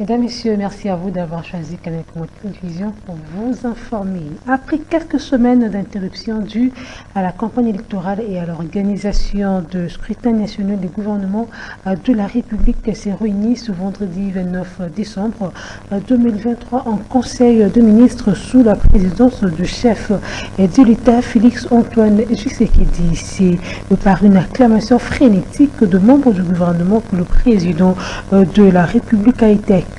Mesdames, Messieurs, merci à vous d'avoir choisi Canal Télévision pour vous informer. Après quelques semaines d'interruption dues à la campagne électorale et à l'organisation de scrutins nationaux, le gouvernement de la République s'est réuni ce vendredi 29 décembre 2023 en Conseil de ministres sous la présidence du chef de l'État, Félix-Antoine Tshisekedi. C'est par une acclamation frénétique de membres du gouvernement que le président de la République a été accueilli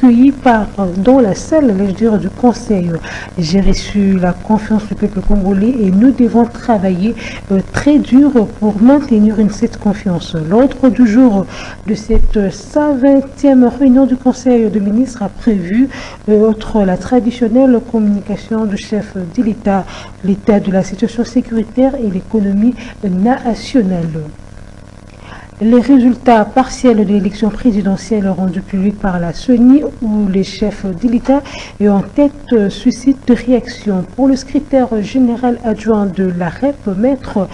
dans la salle légère du Conseil. J'ai reçu la confiance du peuple congolais et nous devons travailler très dur pour maintenir cette confiance. L'ordre du jour de cette 120e réunion du Conseil de ministres a prévu, outre la traditionnelle communication du chef de l'État, l'état de la situation sécuritaire et l'économie nationale. Les résultats partiels de l'élection présidentielle rendus publics par la CENI, où les chefs de l'État et en tête suscitent de réactions. Pour le secrétaire général adjoint de la REP, maître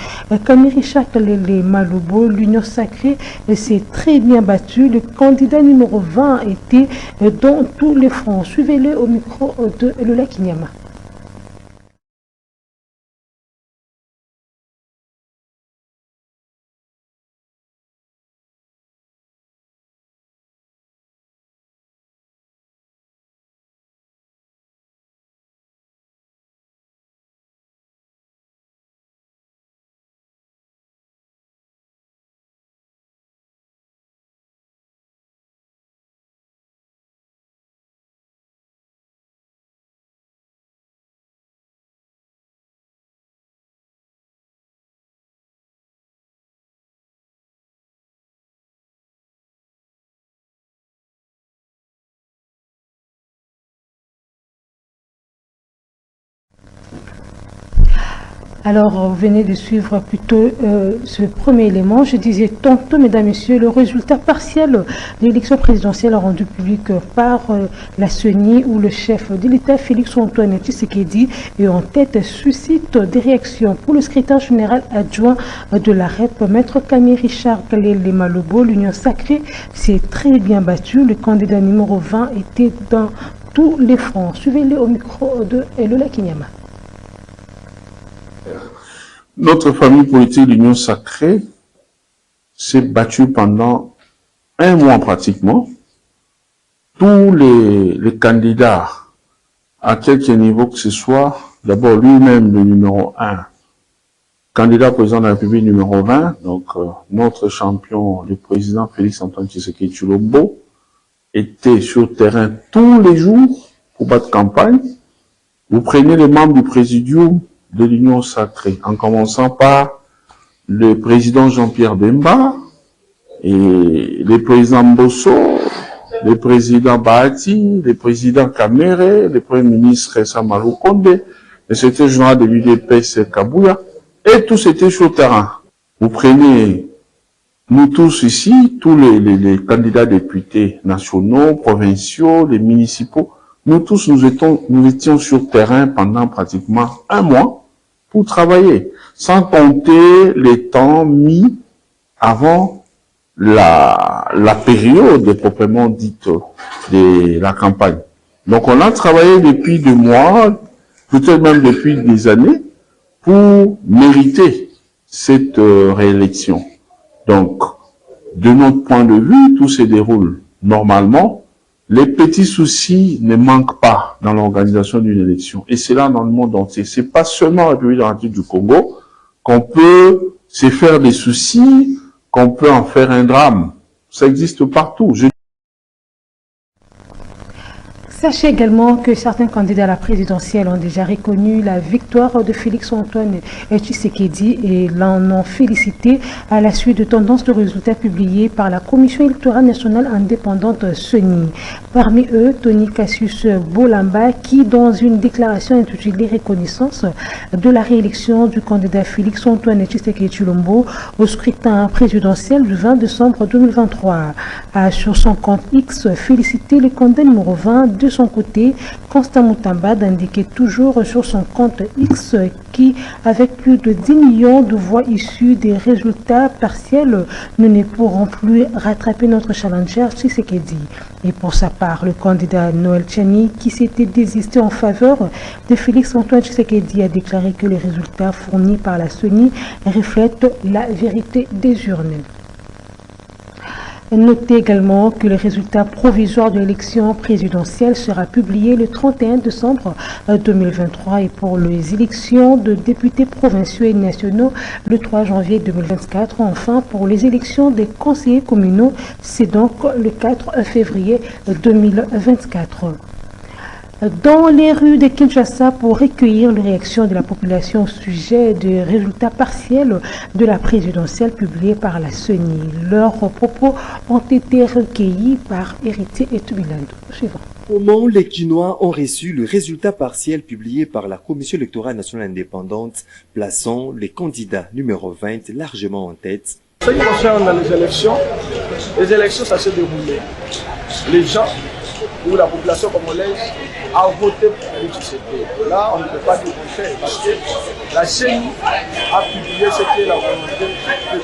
Kamiri Chakalele Malubo, l'Union sacrée s'est très bien battue. Le candidat numéro 20 était dans tous les fronts. Suivez-le au micro de Lola Kinyama. Alors, vous venez de suivre plutôt ce premier élément. Je disais tantôt, mesdames, messieurs, le résultat partiel de l'élection présidentielle rendu public par la CENI, où le chef de l'État, Félix-Antoine Tshisekedi, est en tête, suscite des réactions. Pour le secrétaire général adjoint de la REP, maître Kamiri Chakalele Malubo, l'Union sacrée s'est très bien battue. Le candidat numéro 20 était dans tous les fronts. Suivez-le au micro de Lola Kinyama. Notre famille politique, l'Union sacrée, s'est battue pendant un mois pratiquement. Tous les candidats, à quelque niveau que ce soit, d'abord lui-même le numéro 1, candidat président de la République numéro 20, donc notre champion, le président Félix-Antoine Tshisekedi Tshilombo, était sur le terrain tous les jours pour battre campagne. Vous prenez les membres du présidium de l'Union sacrée, en commençant par le président Jean-Pierre Bemba, et le président Bosso, le président Bahati, le président Kamere, le premier ministre Samalou Konde, le secrétaire général de l'UDPS Kabouya, et tous étaient sur le terrain. Vous prenez, nous tous ici, tous les candidats députés nationaux, provinciaux, les municipaux, nous tous, nous étions sur le terrain pendant pratiquement un mois pour travailler, sans compter les temps mis avant la période proprement dite de la campagne. Donc on a travaillé depuis 2 mois, peut-être même depuis des années, pour mériter cette réélection. Donc, de notre point de vue, tout se déroule normalement. Les petits soucis ne manquent pas dans l'organisation d'une élection. Et c'est là dans le monde entier. C'est pas seulement en République démocratique du Congo qu'on peut se faire des soucis, qu'on peut en faire un drame. Ça existe partout. Sachez également que certains candidats à la présidentielle ont déjà reconnu la victoire de Félix-Antoine Tshisekedi et l'en ont félicité à la suite de tendances de résultats publiés par la Commission électorale nationale indépendante CENI. Parmi eux, Tony Cassius Bolamba, qui, dans une déclaration intitulée « Reconnaissance de la réélection du candidat Félix-Antoine Tshisekedi Tshilombo au scrutin présidentiel du 20 décembre 2023, a sur son compte X félicité le candidat numéro 20 de De son côté, Constant Moutamba d'indiquer toujours sur son compte X qui, avec plus de 10 millions de voix issues des résultats partiels, nous ne pourrons plus rattraper notre challenger Tshisekedi. Et pour sa part, le candidat Noël Tchani, qui s'était désisté en faveur de Félix-Antoine Tshisekedi, a déclaré que les résultats fournis par la CENI reflètent la vérité des urnes. Notez également que le résultat provisoire de l'élection présidentielle sera publié le 31 décembre 2023 et pour les élections de députés provinciaux et nationaux le 3 janvier 2024. Enfin, pour les élections des conseillers communaux, c'est donc le 4 février 2024. Dans les rues de Kinshasa pour recueillir les réactions de la population au sujet des résultats partiels de la présidentielle publiée par la CENI. Leurs propos ont été recueillis par Héritier et Tubilando. Suivant. Comment les Kinois ont reçu le résultat partiel publié par la Commission électorale nationale indépendante, plaçant les candidats numéro 20 largement en tête? Ce qui concerne les élections ça s'est déroulé. Les gens ou la population congolaise a voté pour Félix Tshisekedi. Là, on ne peut pas dire contraire parce que la CENI a publié ce qui est la volonté du peuple.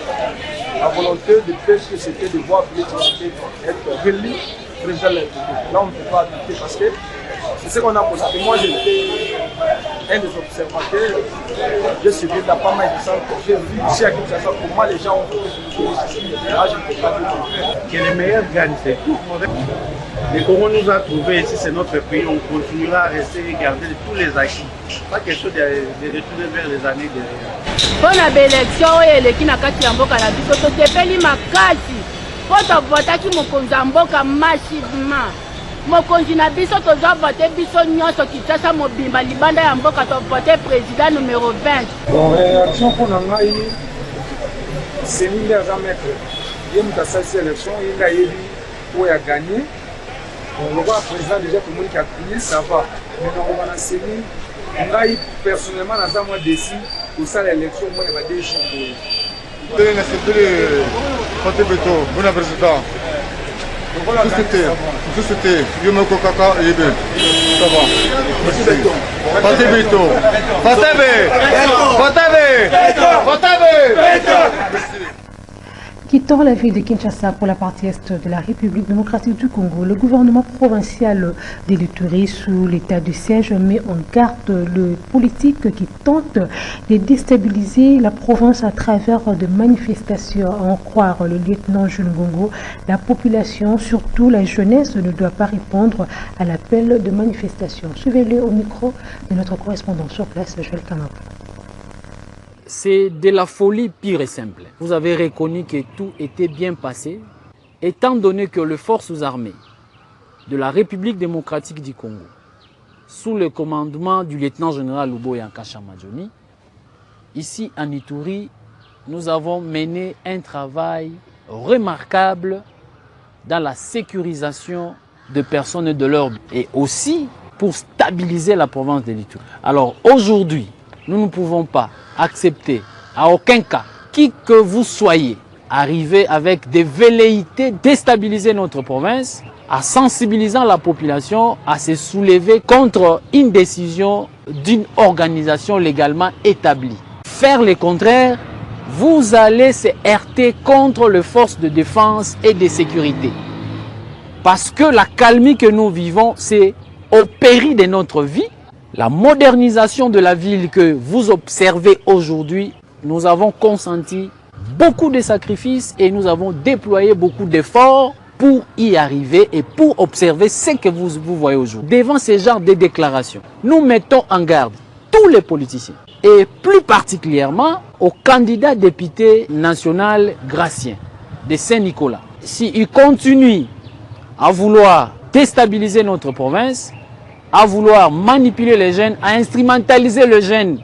La volonté du peuple, c'était de voir Félix Tshisekedi être réélu président de la République. Là, on ne peut pas appliquer parce que c'est ce qu'on a constaté. Moi, j'étais un des observateurs. J'ai suivi la pas mal de centres. J'ai vu ici à Kinshasa comment les gens ont voté pour Félix Tshisekedi. Là, je ne peux pas dire contraire. Que les meilleurs gagnent, c'est tout. Le Congo nous a trouvés ici, c'est notre pays, on continuera à rester et garder tous les acquis. Pas quelque chose de retourner vers les années derrière. Pour la élection, il y a des gens qui poto votaki mokonzi ya mboka massivement mokonzi na biso tozwa vote biso nyonso Kinshasa mobimba libanda ya mboka tovote président numéro 20. Bon, réaction mpona ngai seni nde aza maître ye moto asalisi élection ye nde ayebi oyo aganye lokola président déjà tomoni ki apriye ça va mais nakoba na seni ngai personnellement naza mwa déci kosala élection mwa ya ba 2 jours boye Fatih Beto, bon président. Tout c'était, Yomoko Kaka et Yebe. Ça va. Merci. Fatih Beto. Quittant la ville de Kinshasa pour la partie est de la République démocratique du Congo, le gouvernement provincial de l'Ituri sous l'état de siège met en garde le politique qui tente de déstabiliser la province à travers des manifestations. À en croire le lieutenant Jules Ngongo, la population, surtout la jeunesse, ne doit pas répondre à l'appel de manifestation. Suivez-le au micro de notre correspondant sur place, Joël Kamapou. C'est de la folie pure et simple. Vous avez reconnu que tout était bien passé, étant donné que les forces armées de la République démocratique du Congo, sous le commandement du lieutenant-général Luboya Nkasha Majoni, ici en Ituri, nous avons mené un travail remarquable dans la sécurisation de personnes et de leurs biens, et aussi pour stabiliser la province de l'Ituri. Alors aujourd'hui, nous ne pouvons pas accepter à aucun cas, qui que vous soyez, arriver avec des velléités déstabiliser notre province, en sensibilisant la population à se soulever contre une décision d'une organisation légalement établie. Faire le contraire, vous allez se heurter contre les forces de défense et de sécurité. Parce que la calmie que nous vivons, c'est au péril de notre vie. La modernisation de la ville que vous observez aujourd'hui, nous avons consenti beaucoup de sacrifices et nous avons déployé beaucoup d'efforts pour y arriver et pour observer ce que vous voyez aujourd'hui. Devant ce genre de déclarations, nous mettons en garde tous les politiciens et plus particulièrement au candidat député national Gracien de Saint-Nicolas. S'il continue à vouloir déstabiliser notre province, à vouloir manipuler les jeunes, à instrumentaliser les jeunes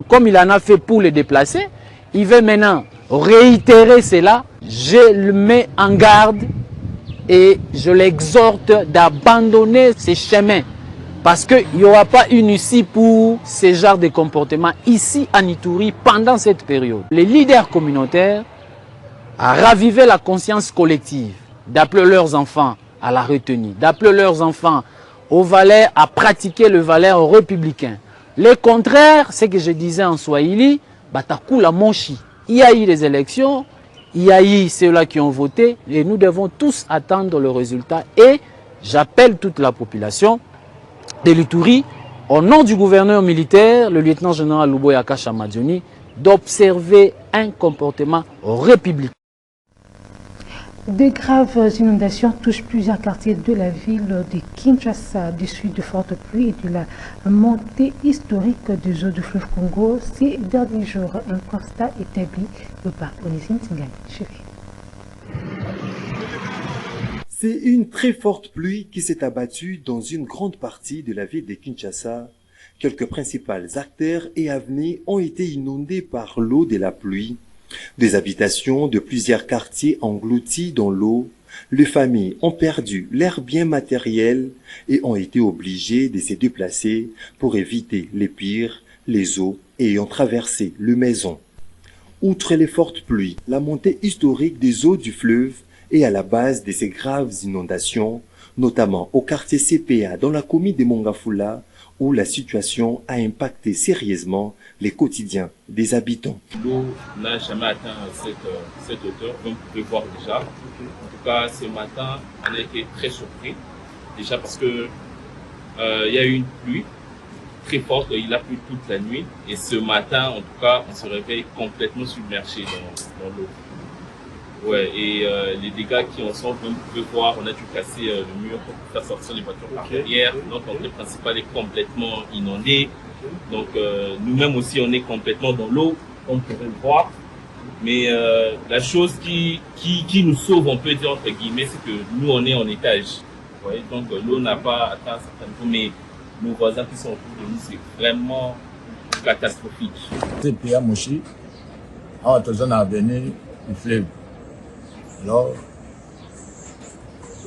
comme il en a fait pour les déplacer, il veut maintenant réitérer cela. Je le mets en garde et je l'exhorte d'abandonner ces chemins parce qu'il n'y aura pas une issue pour ce genre de comportement ici en Ituri pendant cette période. Les leaders communautaires ont ravivé la conscience collective d'appeler leurs enfants à la retenue, d'appeler leurs enfants aux valeurs, à pratiquer le valeur républicain. Le contraire, c'est que je disais en Swahili, Batakula Monchi. Il y a eu des élections, il y a eu ceux-là qui ont voté, et nous devons tous attendre le résultat. Et j'appelle toute la population de l'Ituri, au nom du gouverneur militaire, le lieutenant-général Luboyaka Chamadioni, d'observer un comportement républicain. De graves inondations touchent plusieurs quartiers de la ville de Kinshasa, du sud de fortes pluies et de la montée historique des eaux du fleuve Congo ces derniers jours. Un constat établi par Onésime Tingali. C'est une très forte pluie qui s'est abattue dans une grande partie de la ville de Kinshasa. Quelques principales artères et avenues ont été inondées par l'eau de la pluie. Des habitations de plusieurs quartiers engloutis dans l'eau. Les familles ont perdu leurs biens matériels et ont été obligées de se déplacer pour éviter les pires, les eaux ayant traversé les maisons. Outre les fortes pluies, la montée historique des eaux du fleuve est à la base de ces graves inondations, notamment au quartier CPA dans la commune de Mongafula, où la situation a impacté sérieusement les quotidiens des habitants. L'eau n'a jamais atteint cette hauteur, comme vous pouvez voir déjà. En tout cas, ce matin, on a été très surpris. Déjà parce que il y a eu une pluie très forte, il a plu toute la nuit. Et ce matin, en tout cas, on se réveille complètement submergé dans l'eau. Ouais, et les dégâts qui en sont, comme vous pouvez voir, on a dû casser le mur pour faire sortir les voitures par derrière. Donc l'entrée principale est complètement inondée. Donc nous-mêmes aussi, on est complètement dans l'eau, comme vous pouvez le voir. Mais la chose qui nous sauve, on peut dire entre guillemets, c'est que nous, on est en étage. Ouais, donc l'eau n'a pas atteint un certain niveau, mais nos voisins qui sont autour de nous, c'est vraiment catastrophique. C'est Pierre Mouchi, en faisant avenir du fleuve. Alors,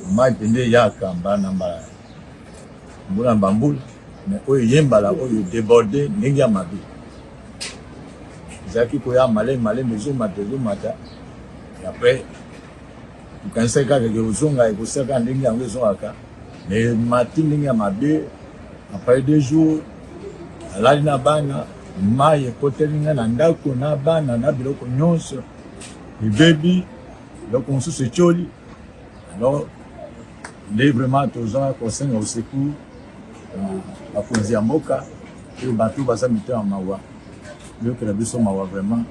moi, je suis là, je suis là, mais oyo yembala oyo débordé ndenge ya mabe ezalaki koya maleme ezomata et après tukanisaki kaka kozonga ekosaka ndenge yango ezongaka mais mati ndenge ya mabe après 2 jours alali na bana mai ekoteli nga na ndako na bana na biloko nyonso ebebi biloko mosusu etioli. Alors nde vraiment tozwa kosenga osecours bakonzi ya mboka oyo bato baza mitema mawa yokela biso mawa vraiment.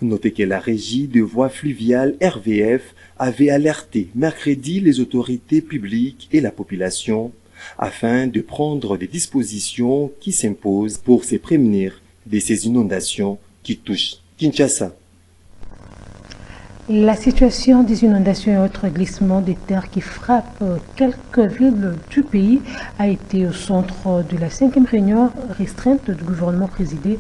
Notez que la régie de voies fluviales RVF avait alerté mercredi les autorités publiques et la population afin de prendre des dispositions qui s'imposent pour se prémunir de ces inondations qui touchent Kinshasa. La situation des inondations et autres glissements de terre qui frappent quelques villes du pays a été au centre de la 5e réunion restreinte du gouvernement présidée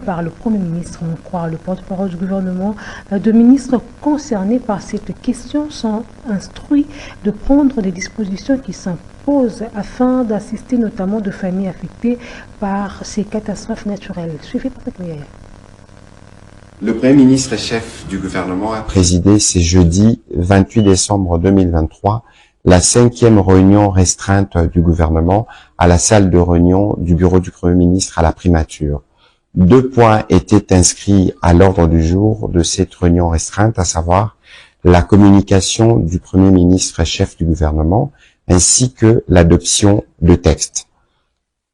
par le Premier ministre. On croit le porte-parole du gouvernement. De ministres concernés par cette question sont instruits de prendre des dispositions qui s'imposent afin d'assister notamment de familles affectées par ces catastrophes naturelles. Suivez Patrick Mouyaya. Le Premier ministre et chef du gouvernement a présidé ce jeudi 28 décembre 2023 la 5e réunion restreinte du gouvernement à la salle de réunion du bureau du Premier ministre à la primature. 2 points étaient inscrits à l'ordre du jour de cette réunion restreinte, à savoir la communication du Premier ministre et chef du gouvernement ainsi que l'adoption de textes.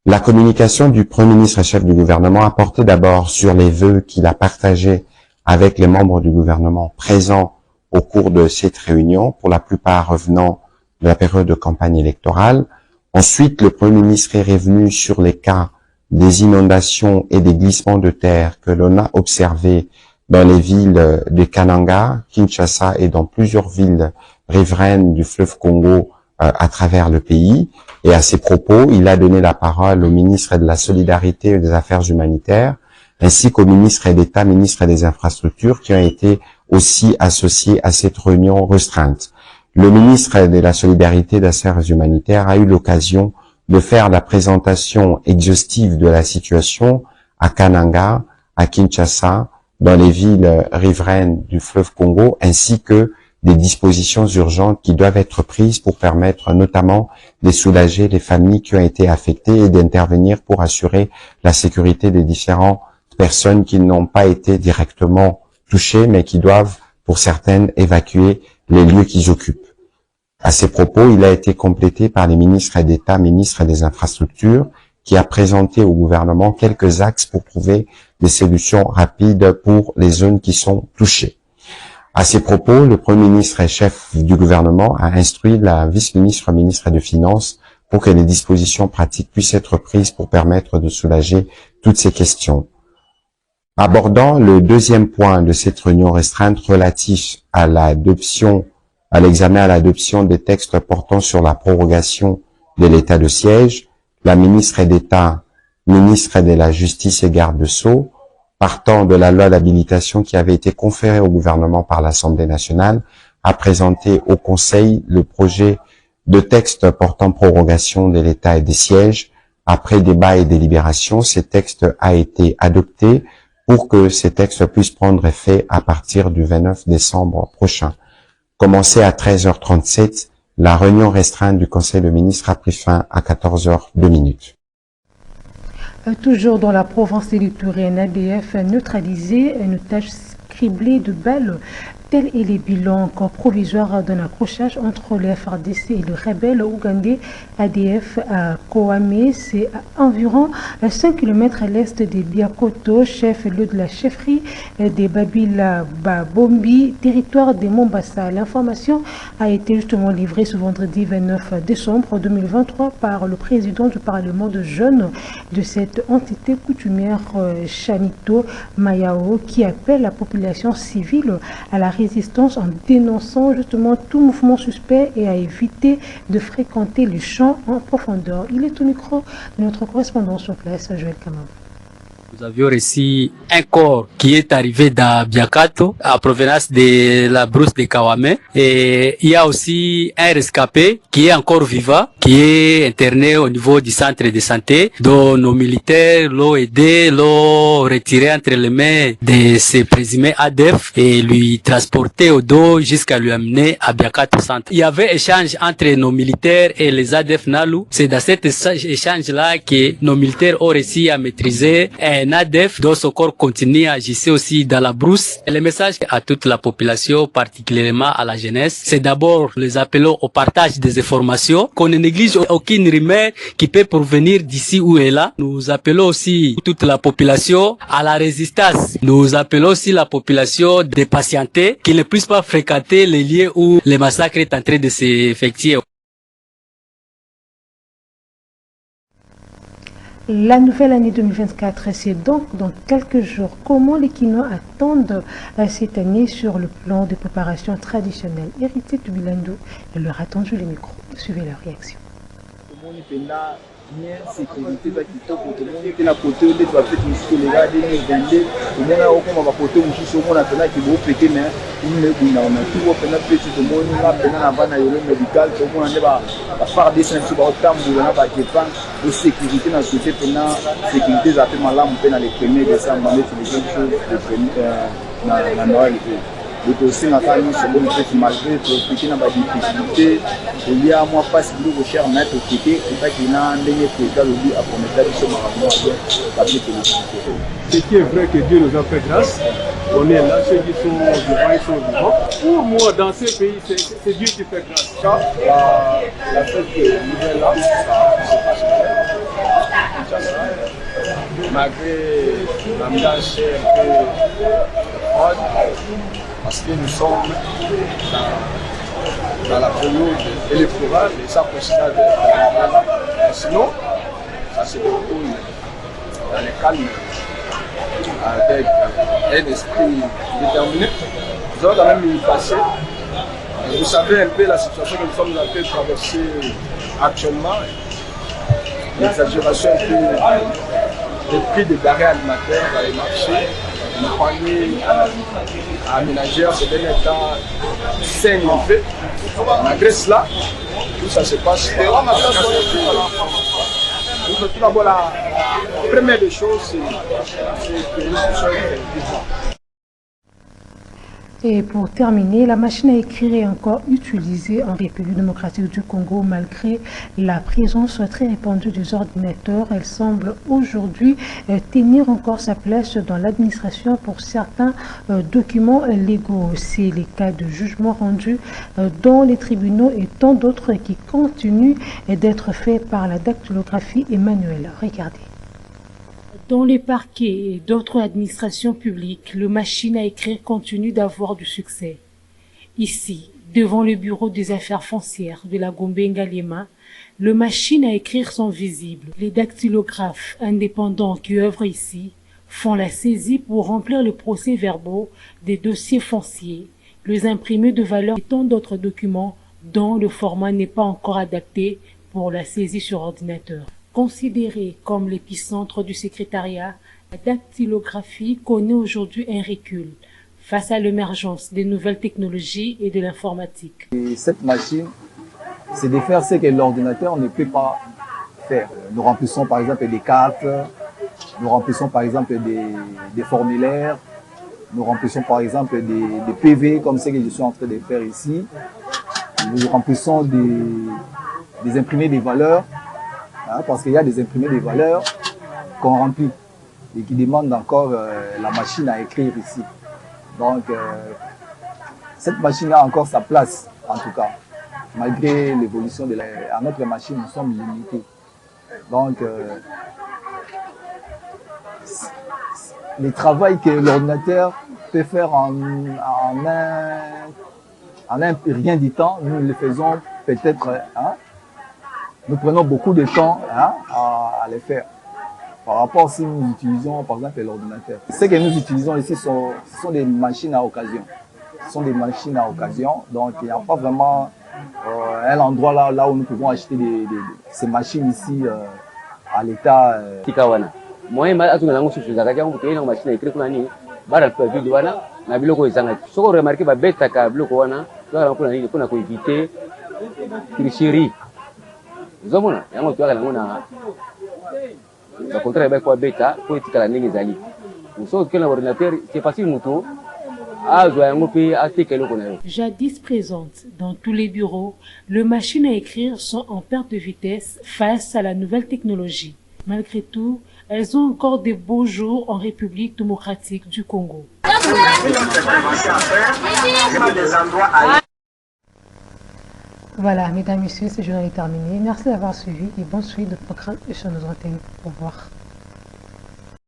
La communication du Premier ministre et chef du gouvernement a porté d'abord sur les vœux qu'il a partagés avec les membres du gouvernement présents au cours de cette réunion, pour la plupart revenant de la période de campagne électorale. Ensuite, le Premier ministre est revenu sur les cas des inondations et des glissements de terre que l'on a observés dans les villes de Kananga, Kinshasa et dans plusieurs villes riveraines du fleuve Congo à travers le pays. Et à ces propos, il a donné la parole au ministre de la Solidarité et des Affaires humanitaires, ainsi qu'au ministre d'État, ministre des Infrastructures, qui ont été aussi associés à cette réunion restreinte. Le ministre de la Solidarité et des Affaires humanitaires a eu l'occasion de faire la présentation exhaustive de la situation à Kananga, à Kinshasa, dans les villes riveraines du fleuve Congo, ainsi que des dispositions urgentes qui doivent être prises pour permettre notamment de soulager les familles qui ont été affectées et d'intervenir pour assurer la sécurité des différentes personnes qui n'ont pas été directement touchées mais qui doivent, pour certaines, évacuer les lieux qu'ils occupent. À ces propos, il a été complété par les ministres d'État, ministres des Infrastructures, qui a présenté au gouvernement quelques axes pour trouver des solutions rapides pour les zones qui sont touchées. À ces propos, le Premier ministre et chef du gouvernement a instruit la vice-ministre, ministre des Finances, pour que les dispositions pratiques puissent être prises pour permettre de soulager toutes ces questions. Abordant le deuxième point de cette réunion restreinte relatif à l'examen à l'adoption des textes portant sur la prorogation de l'état de siège, la ministre d'État, ministre de la Justice et garde Sceaux, partant de la loi d'habilitation qui avait été conférée au gouvernement par l'Assemblée nationale, a présenté au Conseil le projet de texte portant prorogation de l'état et des sièges. Après débat et délibération, ce texte a été adopté pour que ces textes puissent prendre effet à partir du 29 décembre prochain. Commencé à 13h37, la réunion restreinte du Conseil de ministres a pris fin à 14h02. Toujours dans la province de l'Ituri, un ADF a neutralisé une otage criblée de balles. Tel est le bilan encore provisoire d'un accrochage entre le FRDC et le rebelle ougandais ADF à Koame. C'est à environ 5 km à l'est de Biakoto, chef-lieu de la chefferie des Babila Babombi, territoire de Mombasa. L'information a été justement livrée ce vendredi 29 décembre 2023 par le président du Parlement de jeunes de cette entité coutumière, Chanito Mayao, qui appelle la population civile à la résistance en dénonçant justement tout mouvement suspect et à éviter de fréquenter les champs en profondeur. Il est au micro de notre correspondant sur place, Joël Kamab. Nous avions reçu un corps qui est arrivé dans Biakato, à provenance de la brousse de Kawame. Et il y a aussi un rescapé qui est encore vivant, qui est interné au niveau du centre de santé, dont nos militaires l'ont aidé, l'ont retiré entre les mains de ces présumés ADF et lui transporté au dos jusqu'à lui amener à Biakato centre. Il y avait échange entre nos militaires et les ADF Nalu. C'est dans cet échange-là que nos militaires ont réussi à maîtriser un ADF dont ce corps continue à agir aussi dans la brousse. Et le message à toute la population, particulièrement à la jeunesse, c'est d'abord les appelons au partage des informations, qu'on ne néglige aucune rumeur qui peut provenir d'ici ou est là. Nous appelons aussi toute la population à la résistance. Nous appelons aussi la population de patienter, qu'ils ne puissent pas fréquenter les lieux où le massacre est en train de s'effectuer. La nouvelle année 2024, c'est donc dans quelques jours. Comment les Kinois attendent cette année sur le plan de préparation traditionnelle? Héritier de Bilando leur a tendu les micros. Suivez leur réaction. Sécurité za kitoko tomoni pe na côté onde tu vas peut-être musiko les gars de vende tomona okoma ba côté mususu omona pena ki bo pete na une bina on a tout pena petit tomoni la pena na bana yolo médical tomona ne ba faire des sensu ba tamboula na ba kepa de sécurité na côté pena sécurité za pe malamu pena les 1er décembre mais c'est quelque chose de premier na Noël. Le dossier n'a pas mis sur le fait malgré que dans la difficulté, il y a moi pas si vous cher mettre au côté et pas qu'il a un dernier président le dit à promettre sur ma ce qui est vrai que Dieu nous a fait grâce, on est là, ceux qui sont vivants, ils sont vivants. Pour moi, dans ces pays, c'est Dieu qui fait grâce. La fête nouvelle là, ça se passe bien. Malgré l'ambiance un peu froide, parce que nous sommes dans la période électorale et ça considère sinon, ça se déroule dans le calme avec un esprit déterminé. Nous avons quand même eu passé. Vous savez un peu la situation que nous sommes en train de traverser actuellement. L'exagération un peu des prix des denrées alimentaires dans les marchés. Le panier aménagère c'est d'un état sain en fait. Malgré cela, tout ça se passe. Tout d'abord, la première des choses, c'est que nous sommes vivants. Et pour terminer, la machine à écrire est encore utilisée en République démocratique du Congo malgré la présence très répandue des ordinateurs. Elle semble aujourd'hui tenir encore sa place dans l'administration pour certains documents légaux. C'est les cas de jugements rendus dans les tribunaux et tant d'autres qui continuent d'être faits par la dactylographie et manuelle. Regardez. Dans les parquets et d'autres administrations publiques, le machine à écrire continue d'avoir du succès. Ici, devant le bureau des affaires foncières de la Gombe-Ngalema, le machine à écrire sont visibles. Les dactylographes indépendants qui œuvrent ici font la saisie pour remplir les procès-verbaux des dossiers fonciers, les imprimés de valeur et tant d'autres documents dont le format n'est pas encore adapté pour la saisie sur ordinateur. Considérée comme l'épicentre du secrétariat, la dactylographie connaît aujourd'hui un recul face à l'émergence des nouvelles technologies et de l'informatique. Cette machine, c'est de faire ce que l'ordinateur ne peut pas faire. Nous remplissons par exemple des cartes, nous remplissons par exemple des formulaires, nous remplissons par exemple des PV comme ce que je suis en train de faire ici. Nous remplissons des imprimés des valeurs. Parce qu'il y a des imprimés de valeurs qu'on remplit et qui demandent encore la machine à écrire ici. Donc, cette machine a encore sa place, en tout cas. Malgré l'évolution de notre machine, nous sommes limités. Donc, le travail que l'ordinateur peut faire en un rien du temps, nous le faisons peut-être... Nous prenons beaucoup de temps à les faire par rapport si nous utilisons par exemple l'ordinateur. Ce que nous utilisons ici sont des machines à occasion. Ce sont des machines à occasion, donc il n'y a pas vraiment un endroit là où nous pouvons acheter ces machines ici à l'état. Moi, je suis machine à écrire na biloko ezanga soko remarquer ba beta ka biloko wana kuna ko éviter tricherie. Zomona yango tuaka nango na ba contrat ba ko beta ko etikala ndenge ezali. So que l'ordinateur c'est facile muto azwa yango pe atika eloko na yo. Jadis présente dans tous les bureaux, les machines à écrire sont en perte de vitesse face à la nouvelle technologie. Malgré tout, elles ont encore de beaux jours en République démocratique du Congo. Voilà, mesdames et messieurs, ce journal est terminé. Merci d'avoir suivi et bonne suite de programme sur nos antennes. Au revoir.